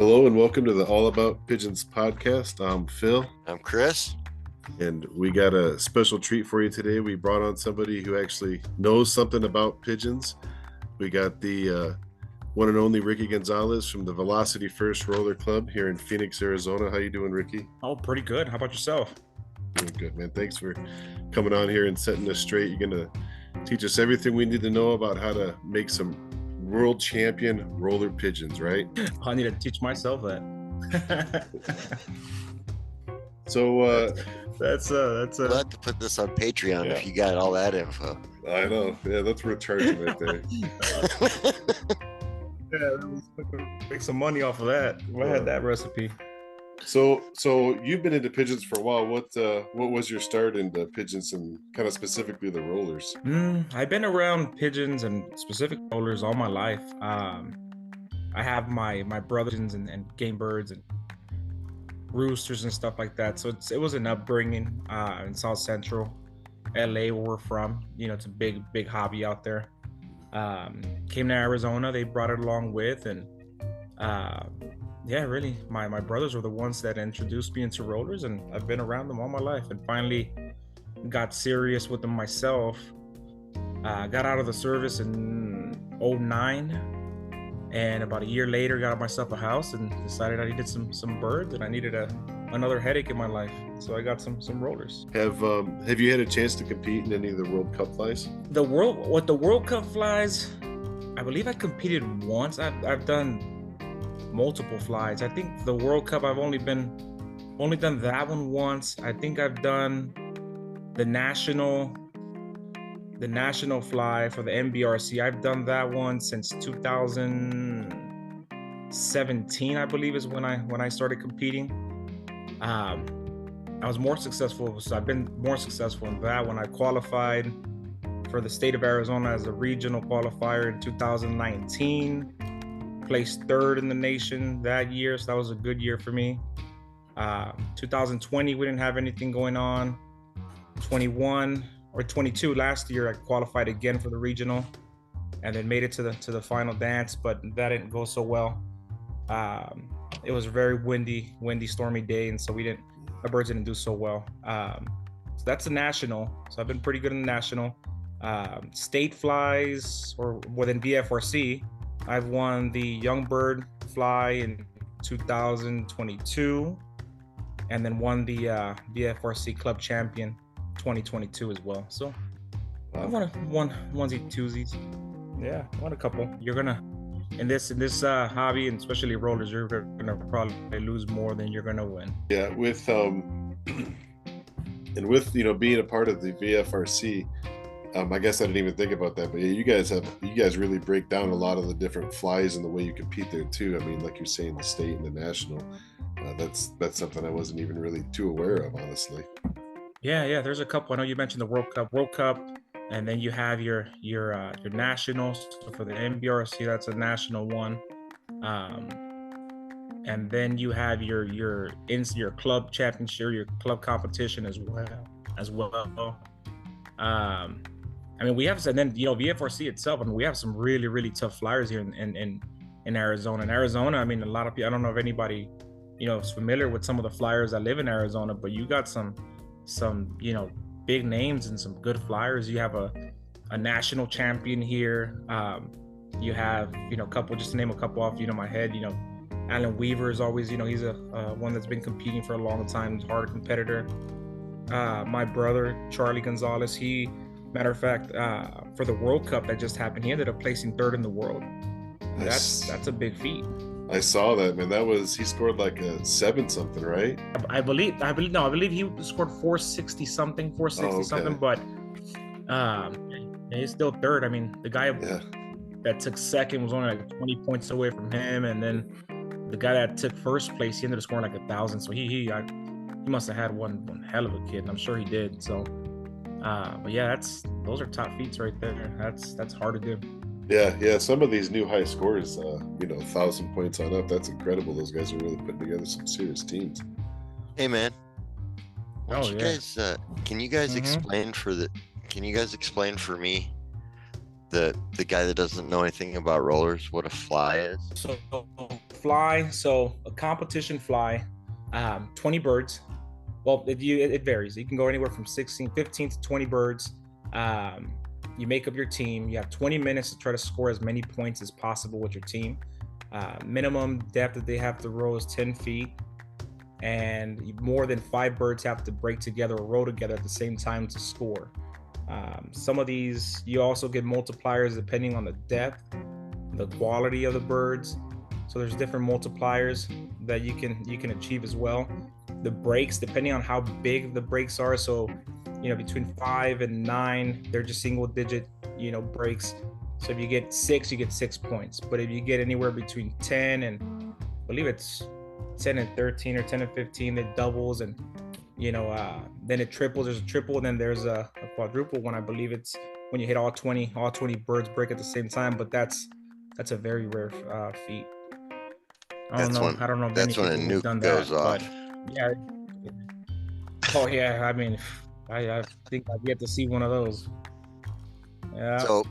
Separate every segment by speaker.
Speaker 1: Hello and welcome to the All About Pigeons podcast. I'm Phil,
Speaker 2: I'm Chris.
Speaker 1: and we got a special treat for you today. We brought on somebody who actually knows something about pigeons. We got the one and only Ricky Gonzalez from the V.F.R.C Roller Club here in Phoenix, Arizona. How you doing, Ricky?
Speaker 3: Oh, pretty good. How about yourself?
Speaker 1: Doing good, man. Thanks for coming on here and setting us straight. You're going to teach us everything we need to know about how to make some world champion roller pigeons, right?
Speaker 3: I need to teach myself that.
Speaker 1: So
Speaker 3: that's
Speaker 2: We'll have to put this on Patreon if you got all that info.
Speaker 1: I know. Yeah, that's worth charging right there.
Speaker 3: Make some money off of that. I had that recipe.
Speaker 1: So you've been into pigeons for a while. What was your start into pigeons and kind of specifically the rollers?
Speaker 3: I've been around pigeons and specific rollers all my life. I have my brothers and game birds and roosters and stuff like that. So it was an upbringing in South Central LA, where we're from. You know, it's a big hobby out there. Came to Arizona, they brought it along with, and yeah, really, my brothers were the ones that introduced me into rollers, and I've been around them all my life, and finally got serious with them myself. Got out of the service in 2009, and about a year later got myself a house and decided I needed some birds, and I needed another headache in my life, so I got some rollers.
Speaker 1: Have you had a chance to compete in any of the World Cup flies?
Speaker 3: The World Cup flies, I believe I competed once. I've done multiple flies. I think the World Cup I've only done that one once. I think I've done the national fly for the V.F.R.C. I've done that one since 2017, I believe, is when I started competing. I was more successful, so I've been more successful in that when I qualified for the state of Arizona as a regional qualifier in 2019. Placed third in the nation that year, so that was a good year for me. 2020, we didn't have anything going on. 21 or 22 last year, I qualified again for the regional, and then made it to the final dance, but that didn't go so well. It was a very windy, stormy day, and so the birds didn't do so well. So that's the national. So I've been pretty good in the national. State flies, or within V.F.R.C, I've won the young bird fly in 2022, and then won the V.F.R.C club champion 2022 as well. So I won onesie twosies. Yeah, won a couple. You're gonna in this hobby, and especially rollers, you're gonna probably lose more than you're gonna win.
Speaker 1: Yeah, with being a part of the V.F.R.C. I guess I didn't even think about that, but yeah, you guys really break down a lot of the different flies and the way you compete there too. I mean, like you're saying, the state and the national. That's something I wasn't even really too aware of, honestly.
Speaker 3: Yeah. There's a couple. I know you mentioned the World Cup, and then you have your nationals. So for the V.F.R.C, that's a national one, and then you have your club championship, your club competition as well. I mean, we have, and then V.F.R.C itself. I mean, we have some really tough flyers here in Arizona. In Arizona, I mean, a lot of people. I don't know if anybody is familiar with some of the flyers that live in Arizona, but you got some big names and some good flyers. You have a national champion here. You have a couple, just to name a couple off my head. Alan Weaver is always he's a one that's been competing for a long time. He's a hard competitor. My brother Charlie Gonzalez, matter of fact, for the World Cup that just happened, he ended up placing third in the world. That's a big feat.
Speaker 1: I saw that, man. He scored like a 7-something, right?
Speaker 3: I believe he scored 460 something, but he's still third. I mean, the guy that took second was only like 20 points away from him, and then the guy that took first place, he ended up scoring like 1,000. So he must have had one hell of a kid, and I'm sure he did. So, but yeah, those are top feats right there. That's hard to do.
Speaker 1: Yeah. Some of these new high scores, 1,000 points on up. That's incredible. Those guys are really putting together some serious teams.
Speaker 2: Hey, man. Guys, can you guys explain for me, the guy that doesn't know anything about rollers, what a fly is?
Speaker 3: So fly, so a competition fly, 20 birds. Well, it varies. You can go anywhere from 15 to 20 birds. You make up your team. You have 20 minutes to try to score as many points as possible with your team. Minimum depth that they have to roll is 10 feet. And more than 5 birds have to break together or roll together at the same time to score. Some of these, you also get multipliers depending on the depth, the quality of the birds. So there's different multipliers that you can achieve as well. The breaks, depending on how big the breaks are. So, between 5 and 9, they're just single digit, breaks. So if you get 6, you get 6 points. But if you get anywhere between 10 and, I believe it's 10 and 13 or 10 and 15, it doubles, and then it triples. There's a triple, and then there's a quadruple one. I believe it's when you hit all 20 birds break at the same time, but that's a very rare feat. I don't know if
Speaker 2: that's when a nuke goes off.
Speaker 3: But yeah. Oh yeah, I mean, I think I've yet to see one of those. Yeah.
Speaker 2: So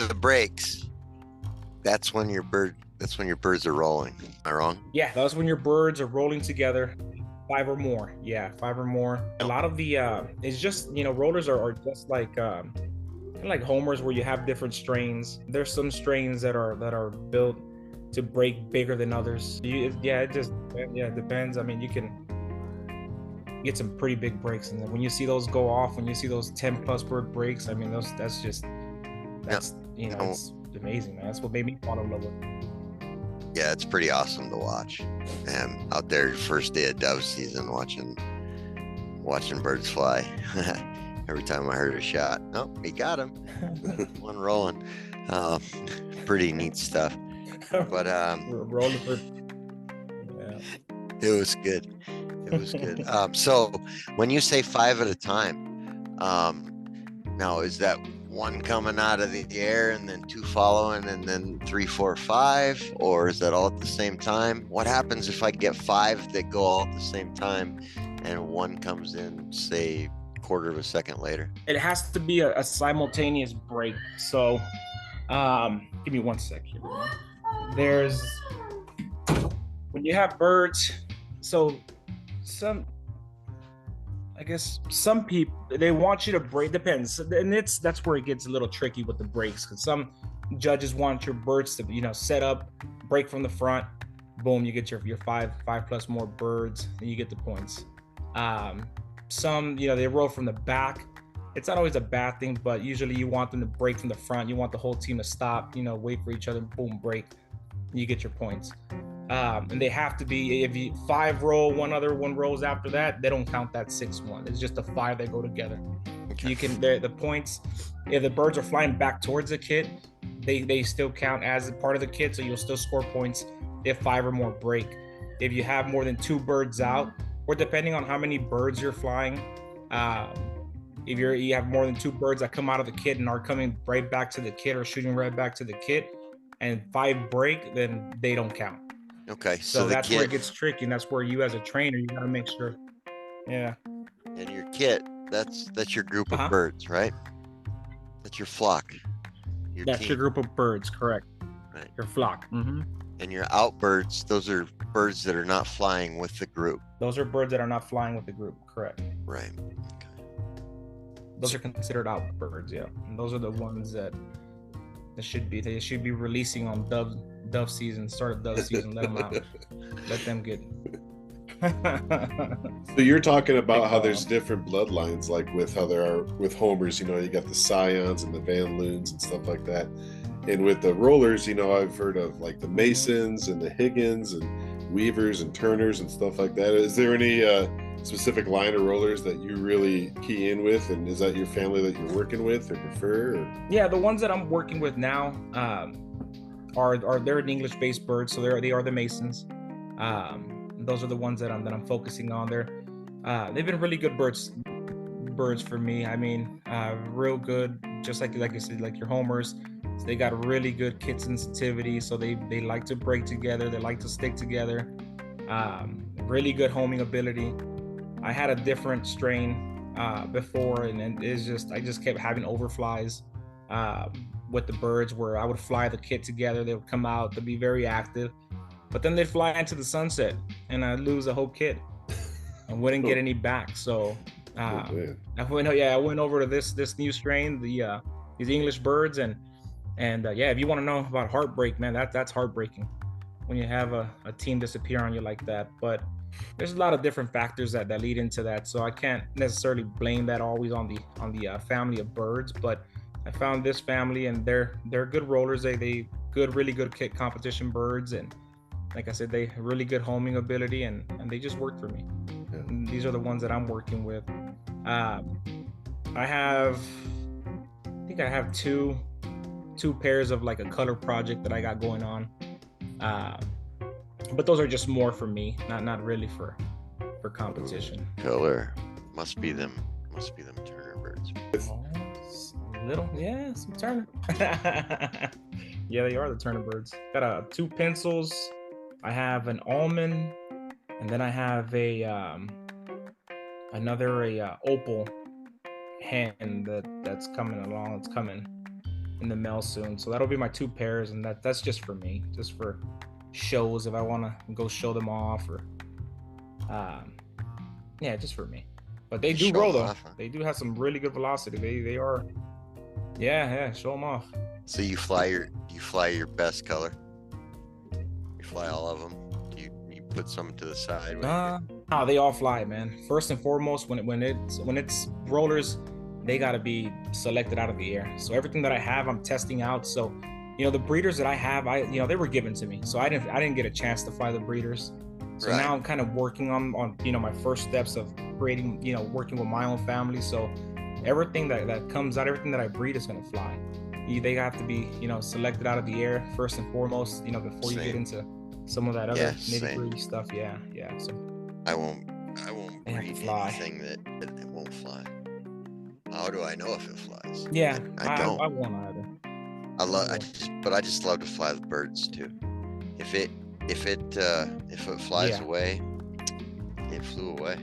Speaker 2: the breaks, that's when your birds are rolling. Am I wrong?
Speaker 3: Yeah, that's when your birds are rolling together. 5 or more. Yeah, 5 or more. A lot of the it's just, rollers are just like homers, where you have different strains. There's some strains that are built to break bigger than others. It depends. I mean, you can get some pretty big breaks, and then when you see those go off, when you see those 10 plus bird breaks, I mean, that's it's amazing, man. That's what made me fall in love with it.
Speaker 2: Yeah, it's pretty awesome to watch. And out there, first day of dove season, watching birds fly. Every time I heard a shot, oh, he got him. One rolling. Pretty neat stuff. But
Speaker 3: rolling for, yeah.
Speaker 2: It was good. So when you say 5 at a time, now is that one coming out of the air and then 2 following and then 3, 4, 5, or is that all at the same time? What happens if I get 5 that go all at the same time and one comes in, say, quarter of a second later?
Speaker 3: It has to be a simultaneous break. So give me 1 second. There's, when you have birds, so some people, they want you to break, depends, and that's where it gets a little tricky with the breaks, because some judges want your birds to set up, break from the front, boom, you get your 5 plus more birds, and you get the points. Some they roll from the back. It's not always a bad thing, but usually you want them to break from the front. You want the whole team to stop, wait for each other, boom, break, you get your points. And they have to be, if you 5 roll, one rolls after that, they don't count that 6th one. It's just the 5 that go together. Okay. You can, the points, if the birds are flying back towards the kit, they still count as a part of the kit, so you'll still score points if 5 or more break. If you have more than 2 birds out, or depending on how many birds you're flying, if you have more than 2 birds that come out of the kit and are coming right back to the kit or shooting right back to the kit, and 5 break, then they don't count.
Speaker 2: Okay,
Speaker 3: so that's where it gets tricky, and that's where you as a trainer, you got to make sure. Yeah.
Speaker 2: And your kit, that's your group of birds, right? That's your flock.
Speaker 3: That's your group of birds, correct?
Speaker 2: Right.
Speaker 3: Your flock. Mm-hmm.
Speaker 2: And your outbirds, those are birds that are not flying with the group.
Speaker 3: Those are birds that are not flying with the group, correct?
Speaker 2: Right.
Speaker 3: Okay. Those are considered outbirds, yeah. And those are the ones that they should be releasing on dove season, start of dove season. Let them out. Let them get.
Speaker 1: So you're talking about how there's different bloodlines, like with how there are with homers. You got the Scions and the Van Loons and stuff like that. And with the rollers, I've heard of like the Masons and the Higgins and Weavers and Turners and stuff like that. Is there any specific line of rollers that you really key in with, and is that your family that you're working with or prefer? Or?
Speaker 3: Yeah, the ones that I'm working with now they're an English-based bird, so they are the Masons. Those are the ones that I'm focusing on. They've been really good birds for me. I mean, real good, just like you said, like your homers. So they got really good kit sensitivity, so they like to break together, they like to stick together. Really good homing ability. I had a different strain before, and it's just I just kept having overflies with the birds, where I would fly the kit together. They would come out, they'd be very active. but then they'd fly into the sunset, and I'd lose a whole kid, and wouldn't get any back. So I went over to this new strain, these English birds, and yeah, if you want to know about heartbreak, man, that's heartbreaking when you have a team disappear on you like that. But there's a lot of different factors that lead into that, so I can't necessarily blame that always on the family of birds. But I found this family, and they're good rollers. They really good kit competition birds, and like I said, they have really good homing ability, and they just work for me.
Speaker 1: Yeah.
Speaker 3: These are the ones that I'm working with. I think I have two pairs of like a color project that I got going on. But those are just more for me, not really for competition.
Speaker 2: Color must be them Turner birds.
Speaker 3: Some Turner. Yeah, they are the Turner birds. Got two pencils. I have an almond, and then I have another opal hen that's coming along. It's coming in the mail soon. So that'll be my two pairs, and that's just for me, just for shows if I want to go show them off, or yeah, just for me. But they do roll though. Huh? They do have some really good velocity. They are, yeah, show them off.
Speaker 2: So you fly your best color? You fly all of them? You put some to the side?
Speaker 3: No, they all fly, man. First and foremost, when it's rollers, they got to be selected out of the air. So everything that I have, I'm testing out. So, the breeders that I have, they were given to me. So I didn't get a chance to fly the breeders. So now I'm kind of working on my first steps of creating, working with my own family. So everything that comes out, everything that I breed is going to fly. They have to be, selected out of the air first and foremost, before you get into some of that other nitty-gritty stuff. Yeah. So
Speaker 2: I won't breed anything that won't fly. How do I know if it flies?
Speaker 3: Yeah,
Speaker 2: I don't.
Speaker 3: I won't either.
Speaker 2: I just love to fly the birds too. If it flies away, it flew away.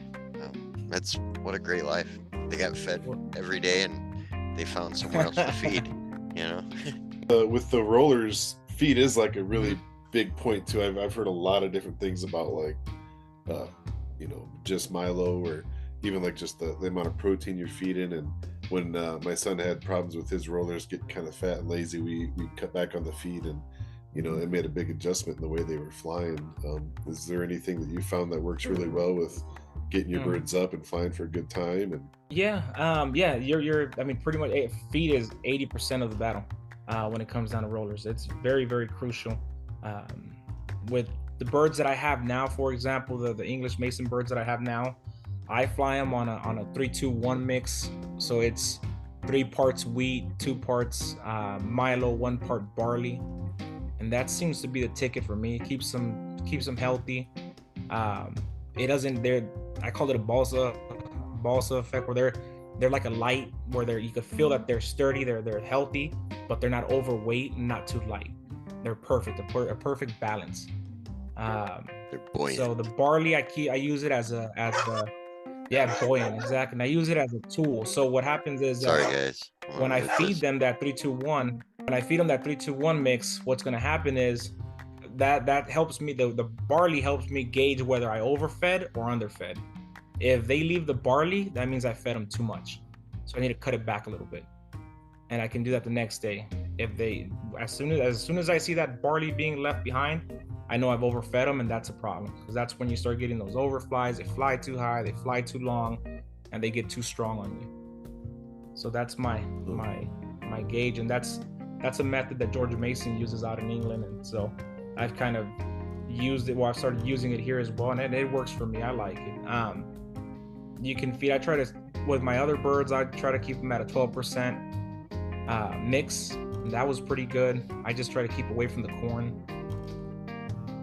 Speaker 2: That's what a great life. They got fed every day, and they found somewhere else to feed.
Speaker 1: With the rollers, feed is like a really big point too. I've heard a lot of different things about like, just Milo, or even like just the amount of protein you're feeding. And when my son had problems with his rollers getting kind of fat and lazy, we cut back on the feed, and it made a big adjustment in the way they were flying. Is there anything that you found that works really well with getting your birds up and flying for a good time? And
Speaker 3: you're pretty much feed is 80% of the battle when it comes down to rollers. It's very, very crucial. With the birds that I have now, for example, the English Mason birds that I have now, I fly them on a 3-2-1 mix. So it's 3 parts wheat, 2 parts Milo, 1 part barley, and that seems to be the ticket for me. It keeps them healthy. It doesn't. I call it a balsa effect, where they're like a light, where you could feel that they're sturdy, they're healthy, but they're not overweight and not too light. They're perfect, a perfect balance.
Speaker 2: They're buoyant.
Speaker 3: So the barley, I use it as a buoyant, exactly. And I use it as a tool. So what happens is,
Speaker 2: sorry guys,
Speaker 3: when I feed them that 3-2-1 mix, what's going to happen is that helps me. The barley helps me gauge whether I overfed or underfed. If they leave the barley, that means I fed them too much. So I need to cut it back a little bit, and I can do that the next day. As soon as I see that barley being left behind, I know I've overfed them, and that's a problem, because that's when you start getting those overflies. They fly too high, they fly too long, and they get too strong on you. So that's my gauge, and that's a method that George Mason uses out in England, and so I've kind of used it. Well, I've started using it here as well, and it works for me. I like it. You can feed. With my other birds, I try to keep them at a 12% mix, and that was pretty good. I just try to keep away from the corn.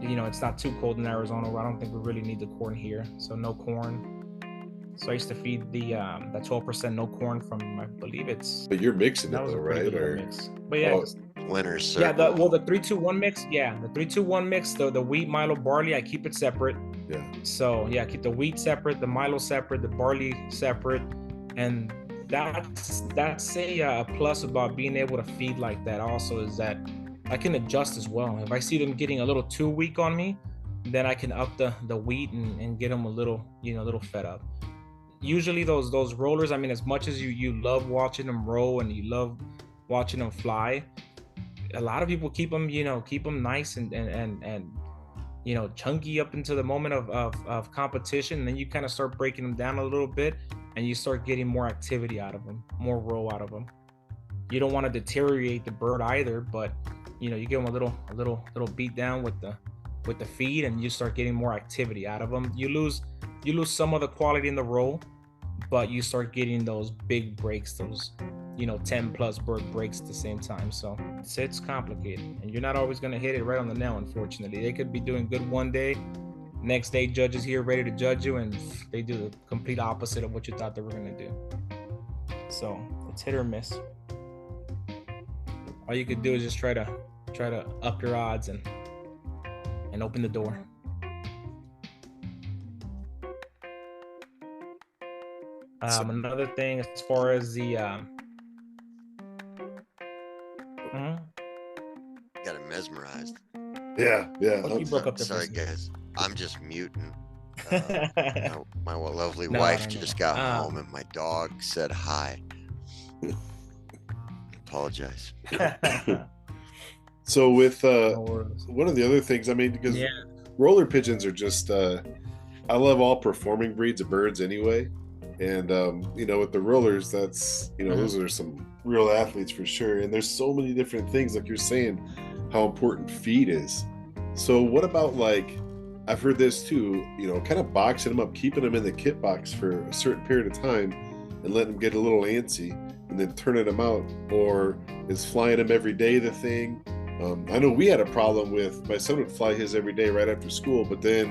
Speaker 3: It's not too cold in Arizona, where I don't think we really need the corn here, so no corn. So I used to feed the 12% no corn from, I believe it's.
Speaker 1: But you're mixing it though, right?
Speaker 3: Mix. But yeah,
Speaker 2: winner's circle.
Speaker 3: Yeah, the 3-2-1 mix. Yeah, the 3-2-1 mix. The wheat, Milo, barley, I keep it separate.
Speaker 1: Yeah.
Speaker 3: So yeah, keep the wheat separate, the Milo separate, the barley separate, and that's a plus about being able to feed like that. Also, is that I can adjust as well. If I see them getting a little too weak on me, then I can up the weight and get them a little, a little fed up. Usually those rollers, I mean, as much as you love watching them roll and you love watching them fly, a lot of people keep them, keep them nice and chunky up into the moment of competition. And then you kind of start breaking them down a little bit and you start getting more activity out of them, more roll out of them. You don't want to deteriorate the bird either, but you give them a little beat down with the feed, and you start getting more activity out of them. You lose some of the quality in the roll, but you start getting those big breaks, those 10 plus bird breaks at the same time. So it's complicated, and you're not always going to hit it right on the nail. Unfortunately, they could be doing good one day, next day judges here ready to judge you, and they do the complete opposite of what you thought they were going to do. So it's hit or miss. All you could do is just try to up your odds and open the door. Another thing, as far as the
Speaker 2: got it mesmerized.
Speaker 1: Yeah.
Speaker 3: Oh, you broke up the
Speaker 2: Sorry, guys. I'm just muting. My lovely wife just got home, and my dog said hi. Apologize.
Speaker 1: So with one of the other things, I mean, because roller pigeons are just I love all performing breeds of birds anyway, and with the rollers, that's those are some real athletes for sure. And there's so many different things, like you're saying, how important feed is. So what about, like, I've heard this too, kind of boxing them up, keeping them in the kit box for a certain period of time and letting them get a little antsy and then turning them out? Or is flying them every day the thing? I know we had a problem with, my son would fly his every day right after school, but then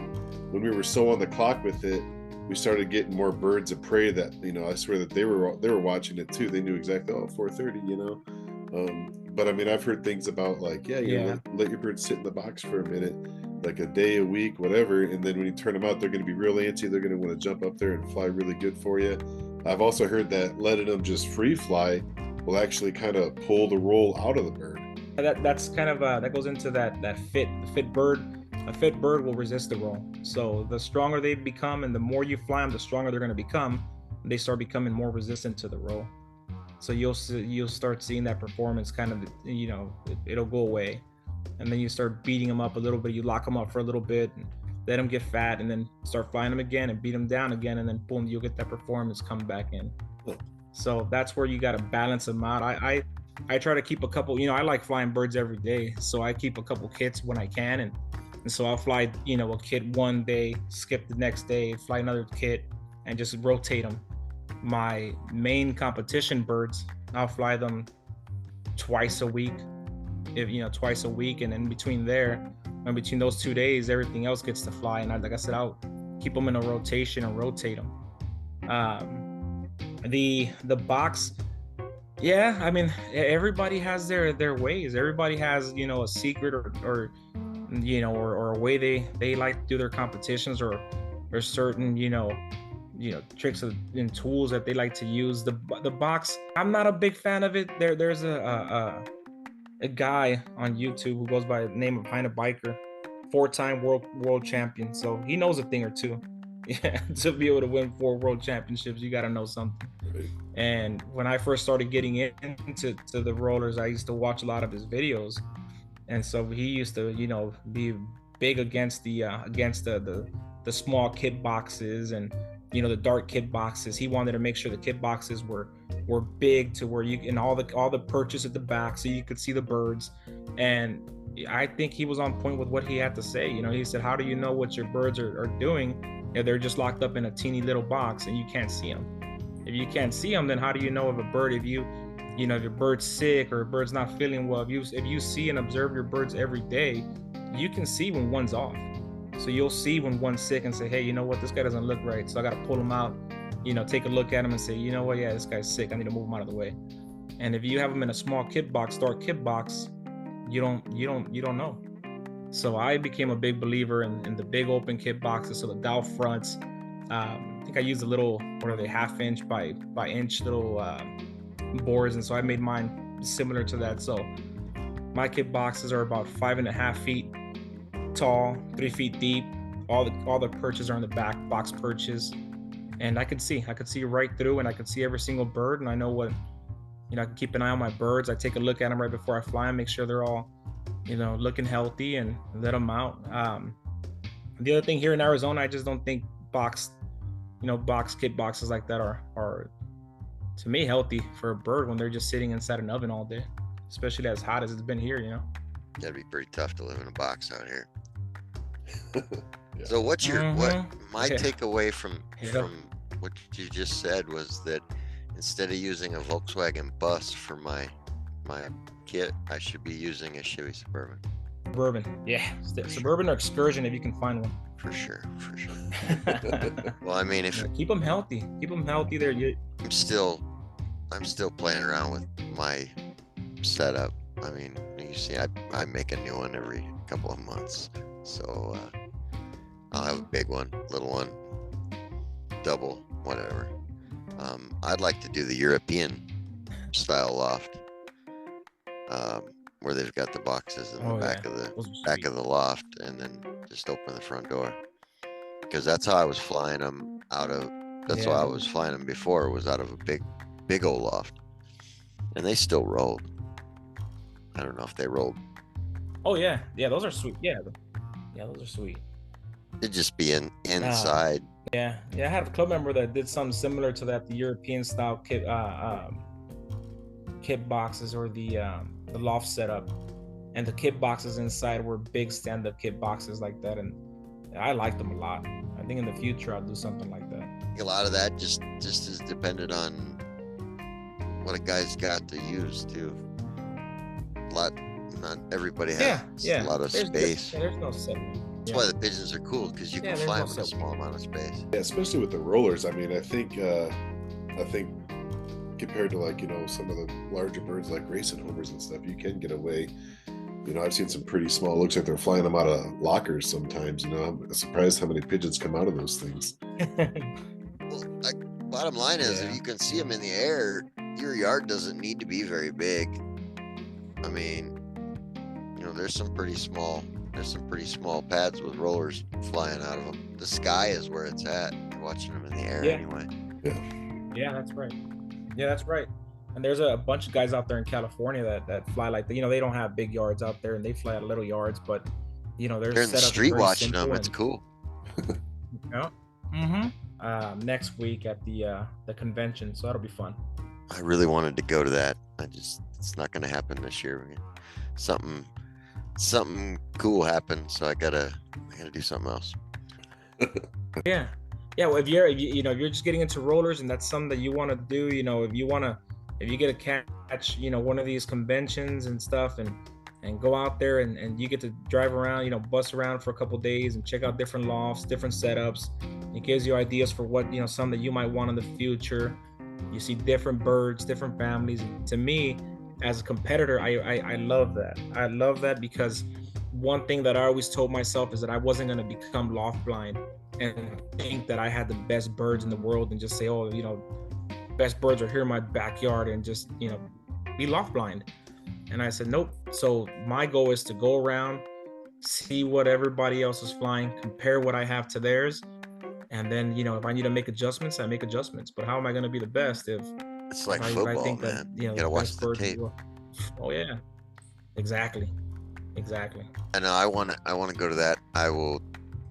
Speaker 1: when we were so on the clock with it, we started getting more birds of prey that, I swear that they were watching it too. They knew exactly, 4:30, but I mean, I've heard things about, like, let your birds sit in the box for a minute, like a day, a week, whatever, and then when you turn them out, they're going to be real antsy. They're going to want to jump up there and fly really good for you. I've also heard that letting them just free fly will actually kind of pull the roll out of the bird.
Speaker 3: That's kind of that goes into that fit bird. A fit bird will resist the roll. So the stronger they become and the more you fly them, the stronger they're going to become. They start becoming more resistant to the roll. So you'll start seeing that performance kind of, it'll go away. And then you start beating them up a little bit. You lock them up for a little bit and let them get fat, and then start flying them again and beat them down again. And then boom, you'll get that performance come back in. So that's where you got to balance them out. I try to keep a couple, I like flying birds every day. So I keep a couple kits when I can. And so I'll fly, a kit one day, skip the next day, fly another kit, and just rotate them. My main competition birds, I'll fly them twice a week, twice a week. And in between those 2 days, everything else gets to fly. And like I said, I'll keep them in a rotation and rotate them. The box, I mean, everybody has their ways. Everybody has, a secret or a way they like to do their competitions, or certain, tricks and tools that they like to use. The box, I'm not a big fan of it. There's a guy on YouTube who goes by the name of Heine Biker, 4-time world champion. So he knows a thing or two. Yeah, to be able to win 4 world championships, you got to know something. And when I first started getting into the rollers, I used to watch a lot of his videos. And so he used to, be big against the small kit boxes and, the dark kit boxes. He wanted to make sure the kit boxes were big to where you can all the purchase at the back so you could see the birds. And I think he was on point with what he had to say. He said, how do you know what your birds are doing if they're just locked up in a teeny little box and you can't see them? If you can't see them, then how do you know if a bird, if your bird's sick or a bird's not feeling well? If you see and observe your birds every day, you can see when one's off. So you'll see when one's sick and say, hey, you know what, this guy doesn't look right, so I got to pull him out, take a look at him and say, you know what, yeah, this guy's sick, I need to move him out of the way. And if you have him in a small kit box, dark kit box, you don't know. So I became a big believer in the big open kit boxes, so the dowel fronts. I think I used a little, what are they, 1/2 inch by inch little boards, and so I made mine similar to that. So My kit boxes are about 5.5 feet tall, 3 feet deep. All the perches are on the back, box perches, and I could see right through, and I could see every single bird, and I know what, I can keep an eye on my birds. I take a look at them right before I fly them, make sure they're all, looking healthy, and let them out. The other thing here in Arizona, I just don't think box kit boxes like that are to me healthy for a bird when they're just sitting inside an oven all day, especially as hot as it's been here.
Speaker 2: That'd be pretty tough to live in a box out here.
Speaker 1: Yeah.
Speaker 2: So what's your my
Speaker 3: Yeah.
Speaker 2: takeaway from
Speaker 3: Yeah.
Speaker 2: what you just said was that instead of using a Volkswagen bus for my kit, I should be using a Chevy Suburban.
Speaker 3: Suburban, yeah, Suburban or Excursion if you can find one.
Speaker 2: For sure. Well, I mean, if
Speaker 3: Yeah, keep them healthy. There.
Speaker 2: I'm still playing around with my setup. I mean, you see, I make a new one every couple of months. So I'll have a big one, little one, double, whatever. I'd like to do the European style loft, where they've got the boxes in the back of the loft, and then just open the front door. Because that's how I was flying them out of. That's why I was flying them before. Was out of a big old loft, and they still rolled. I don't know if they rolled.
Speaker 3: Oh yeah, those are sweet. Yeah, those are sweet.
Speaker 2: It'd just be inside.
Speaker 3: Yeah, I had a club member that did something similar to that, the European style kit boxes, or the loft setup, and the kit boxes inside were big stand-up kit boxes like that, and I liked them a lot. I think in the future I'll do something like that.
Speaker 2: A lot of that just is dependent on what a guy's got to use too. Not everybody has a lot of space.
Speaker 3: There's no set.
Speaker 2: That's why the pigeons are cool, because you can fly them in a small amount of space.
Speaker 1: Yeah, especially with the rollers. I mean, I think compared to some of the larger birds like racing homers and stuff, you can get away. I've seen some pretty small. Looks like they're flying them out of lockers sometimes. I'm surprised how many pigeons come out of those things.
Speaker 2: Well, bottom line is, if you can see them in the air, your yard doesn't need to be very big. I mean, there's some pretty small pads with rollers flying out of them. The sky is where it's at. You're watching them in the air anyway.
Speaker 3: Yeah, that's right. And there's a bunch of guys out there in California that fly like that. They don't have big yards out there, and they fly at little yards, but they're
Speaker 2: in the street watching them. It's cool.
Speaker 3: Next week at the convention, so that'll be fun.
Speaker 2: I really wanted to go to that. It's not going to happen this year. Something cool happened, so I gotta do something else.
Speaker 3: Yeah. Well, if you're just getting into rollers and that's something that you want to do, if you get a catch, one of these conventions and stuff, and go out there and you get to drive around, bus around for a couple days and check out different lofts, different setups. It gives you ideas for what, something that you might want in the future. You see different birds, different families. And to me, as a competitor, I love that. I love that, because one thing that I always told myself is that I wasn't going to become loft blind and think that I had the best birds in the world and just say, best birds are here in my backyard, and just, be loft blind. And I said, nope. So my goal is to go around, see what everybody else is flying, compare what I have to theirs. And then, if I need to make adjustments, I make adjustments. But how am I going to be the best if
Speaker 2: it's like football, I think man? You gotta watch the tape.
Speaker 3: Oh yeah, exactly.
Speaker 2: I know. I want to go to that. I will.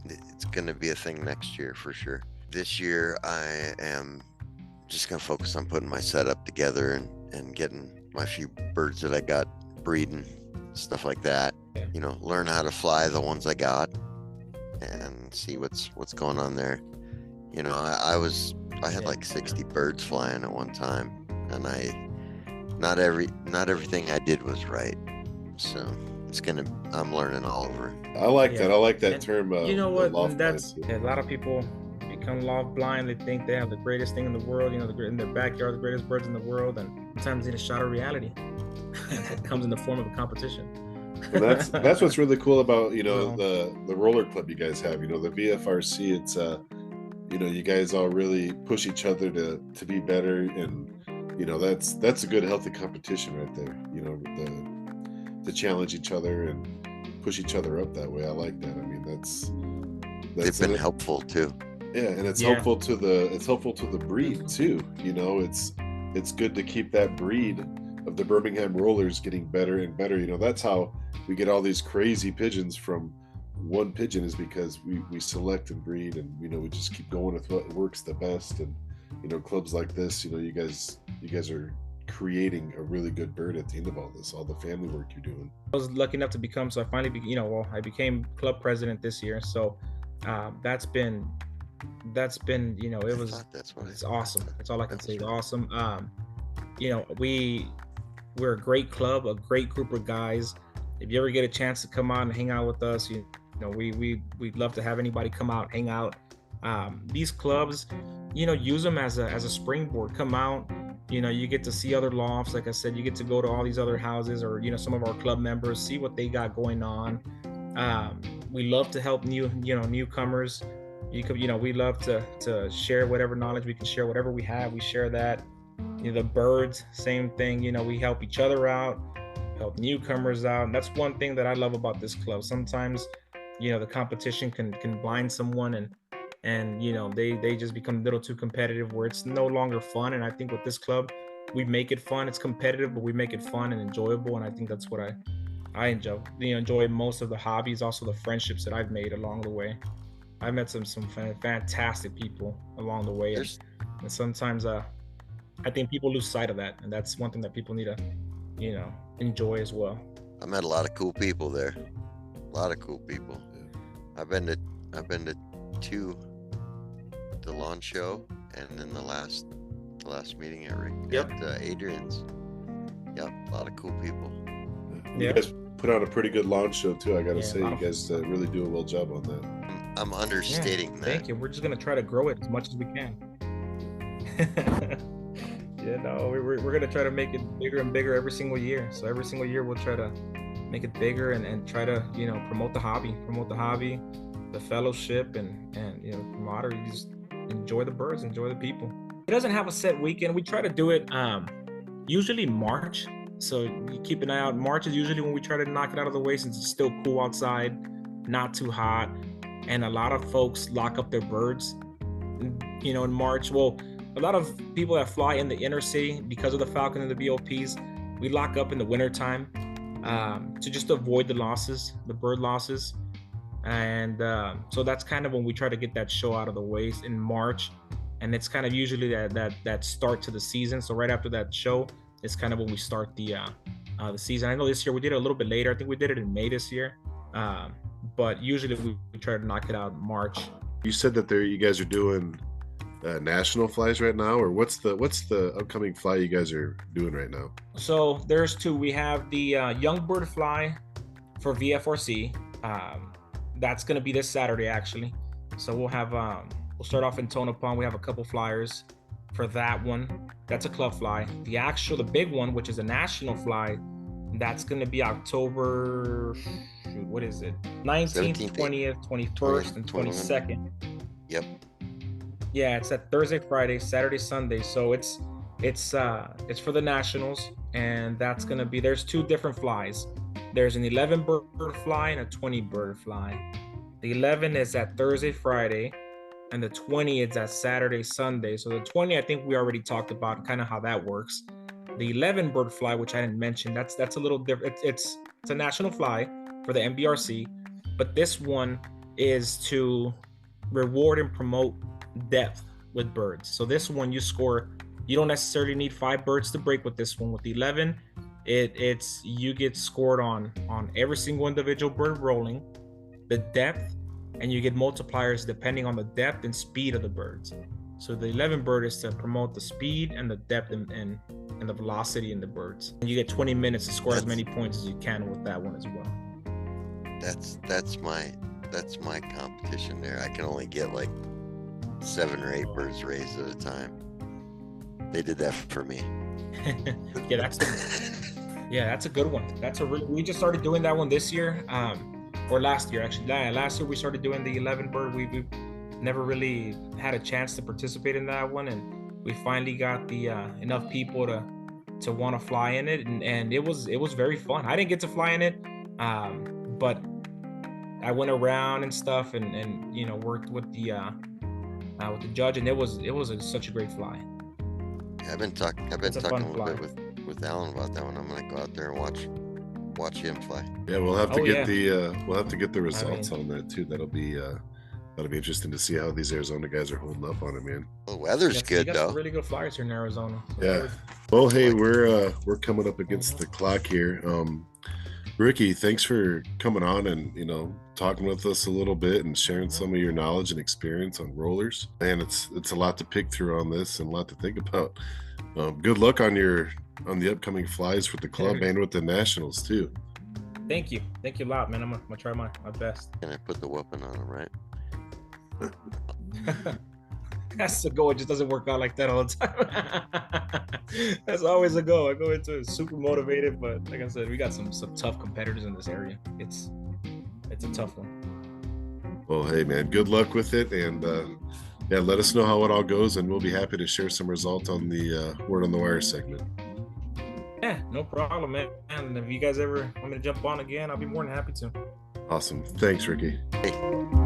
Speaker 2: It's going to be a thing next year for sure. This year, I am just going to focus on putting my setup together and getting my few birds that I got breeding, stuff like that.
Speaker 3: Yeah.
Speaker 2: Learn how to fly the ones I got and see what's going on there. I had like 60 birds flying at one time, and not everything I did was right. So I'm learning all over.
Speaker 1: I like that. I like that term.
Speaker 3: You know what? That's a lot of people become loft blind. They think they have the greatest thing in the world. In their backyard, the greatest birds in the world, and sometimes they need a shot of reality. It comes in the form of a competition.
Speaker 1: Well, that's what's really cool about the roller club you guys have. The V.F.R.C. It's you guys all really push each other to be better, and that's a good healthy competition right there. to challenge each other and push each other up that way. I like that. I mean,
Speaker 2: they've been helpful too.
Speaker 1: Yeah, and it's helpful to the breed too. You know, it's good to keep that breed of the Brimingham Rollers getting better and better. You know, that's how we get all these crazy pigeons from one pigeon, is because we select and breed, and you know, we just keep going with what works the best. And you know, clubs like this, you know, you guys are creating a really good bird at the end of all this, all the family work you're doing.
Speaker 3: I was lucky enough to become, so I finally, I became club president this year. So that's been, you know, it's awesome. That's all I can say. It's awesome. You know, we're a great club, a great group of guys. If you ever get a chance to come out and hang out with us, you know, we'd love to have anybody come out, hang out. These clubs, you know, use them as a springboard. Come out, you know, you get to see other lofts. Like I said, you get to go to all these other houses, or, you know, some of our club members, see what they got going on. We love to help newcomers. You know, we love to share whatever knowledge we can share, whatever we have, we share that. You know, the birds, same thing. You know, we help each other out, help newcomers out. And that's one thing that I love about this club. Sometimes, you know, the competition can blind someone, and you know, they just become a little too competitive, where it's no longer fun. And I think with this club, we make it fun. It's competitive, but we make it fun and enjoyable. And I think that's what I enjoy. You know, enjoy most of the hobbies, also the friendships that I've made along the way. I met some fantastic people along the way, and sometimes I think people lose sight of that, and that's one thing that people need to, you know, enjoy as well.
Speaker 2: I met a lot of cool people there. A lot of cool people. I've been to 2, the lawn show, and then the last meeting at Adrian's. Yep, a lot of cool people.
Speaker 1: You guys put on a pretty good lawn show too. I gotta say, you guys really do a well job on that.
Speaker 2: I'm understating that.
Speaker 3: Thank you. We're just gonna try to grow it as much as we can. Yeah, no, we're gonna try to make it bigger and bigger every single year. So every single year we'll try to make it bigger and try to, you know, promote the hobby, the fellowship, and you know, camaraderie. You just enjoy the birds, enjoy the people. It doesn't have a set weekend. We try to do it usually March. So you keep an eye out. March is usually when we try to knock it out of the way, since it's still cool outside, not too hot, and a lot of folks lock up their birds, you know, in March. Well, a lot of people that fly in the inner city, because of the falcon and the BOPs, we lock up in the wintertime to just avoid the bird losses. And so that's kind of when we try to get that show out of the way in March. And it's kind of usually that start to the season. So right after that show, it's kind of when we start the season. I know this year we did it a little bit later. I think we did it in May this year. But usually we try to knock it out in March.
Speaker 1: You said that you guys are doing national flies right now, or what's the upcoming fly you guys are doing right now?
Speaker 3: So there's 2. We have the young bird fly for V.F.R.C. That's going to be this Saturday, actually. So we'll have we'll start off in Tonopah. We have a couple flyers for that one. That's a club fly. The big one, which is a national fly, that's going to be October, what is it? 19th, 20th, 21st, and 22nd.
Speaker 2: Yep.
Speaker 3: Yeah, it's that Thursday, Friday, Saturday, Sunday. So it's for the nationals, and that's going to be, there's 2 different flies. There's an 11 bird fly and a 20 bird fly. The 11 is that Thursday, Friday, and the 20 is that Saturday, Sunday. So the 20, I think we already talked about kind of how that works. The 11 bird fly, which I didn't mention, that's a little different. It's a national fly for the MBRC, but this one is to reward and promote depth with birds. So this one, you don't necessarily need 5 birds to break with this one. With the 11, you get scored on every single individual bird rolling, the depth, and you get multipliers depending on the depth and speed of the birds. So the 11 bird is to promote the speed and the depth and the velocity in the birds. And you get 20 minutes to score as many points as you can with that one as well.
Speaker 2: That's my competition there. I can only get like 7 or 8 birds raised at a time. They did that for me.
Speaker 3: Yeah, that's a good one. We just started doing that one this year, or last year actually. Last year we started doing the 11 bird. We never really had a chance to participate in that one, and we finally got the enough people to want to fly in it, and it was very fun. I didn't get to fly in it, but I went around and stuff, and you know, worked with the judge, and it was such a great fly.
Speaker 2: I've been talking a little
Speaker 3: fly.
Speaker 2: bit with Alan about that one. I'm gonna go out there and watch him fly.
Speaker 1: Yeah, we'll have to
Speaker 3: Oh,
Speaker 1: get
Speaker 3: yeah.
Speaker 1: we'll have to get the results on that too. That'll be interesting to see how these Arizona guys are holding up on it, man.
Speaker 2: The weather's
Speaker 3: You
Speaker 2: good
Speaker 3: got
Speaker 2: though.
Speaker 3: some really good flyers here in Arizona. So
Speaker 1: Yeah. Well, hey, we're coming up against the clock here. Ricky, thanks for coming on and, you know, talking with us a little bit and sharing some of your knowledge and experience on rollers. Man, it's a lot to pick through on this and a lot to think about. Good luck on the upcoming flies with the club and with the nationals too.
Speaker 3: Thank you a lot, man. I'm gonna try my best.
Speaker 2: Can I put the whooping on him, right?
Speaker 3: That's the goal. It just doesn't work out like that all the time. That's always a goal. I go into it super motivated, but like I said, we got some tough competitors in this area. It's a tough one.
Speaker 1: Well, hey man, good luck with it, and yeah, let us know how it all goes, and we'll be happy to share some results on the Word on the Wire segment.
Speaker 3: Yeah, no problem, man. And if you guys ever want me to jump on again, I'll be more than happy to.
Speaker 1: Awesome. Thanks, Ricky.
Speaker 2: Hey.